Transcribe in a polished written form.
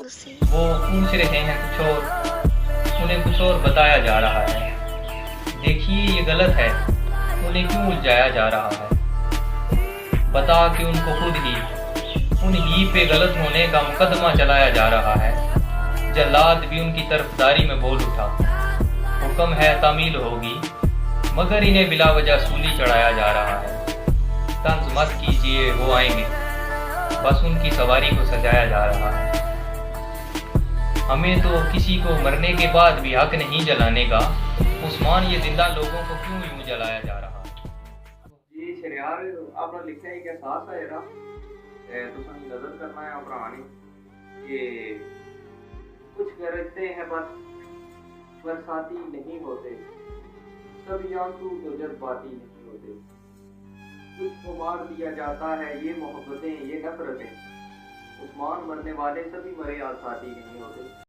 वो पूछ रहे हैं कुछ और, उन्हें कुछ और बताया जा रहा है। देखिए ये गलत है, उन्हें क्यों उलझाया जा रहा है? बता कि उनको खुद ही उन ही पे गलत होने का मुकदमा चलाया जा रहा है। जल्लाद भी उनकी तरफदारी में बोल उठा, हुक्म है तामील होगी, मगर इन्हें बिला वजह सूली चढ़ाया जा रहा है। तंज मत कीजिए, वो आएंगे, बस उनकी सवारी को सजाया जा रहा है। हमें तो किसी को मरने के बाद भी हक नहीं जलाने का। उस्मान, ये जिंदा लोगों को क्यों यूं जलाया जा रहा है? जी शरियार आपने लिखा है कि एहसास है जरा तुसां दी नजर करना है भरानी कि कुछ गरजते हैं बस बरसाती नहीं होते, सभी आंसू तो जज्बाती नहीं होते। कुछ को मार दिया जाता है ये मोहब्बतें ये नफरतें, उस्मान मरने वाले सभी मरे आसाती नहीं होते।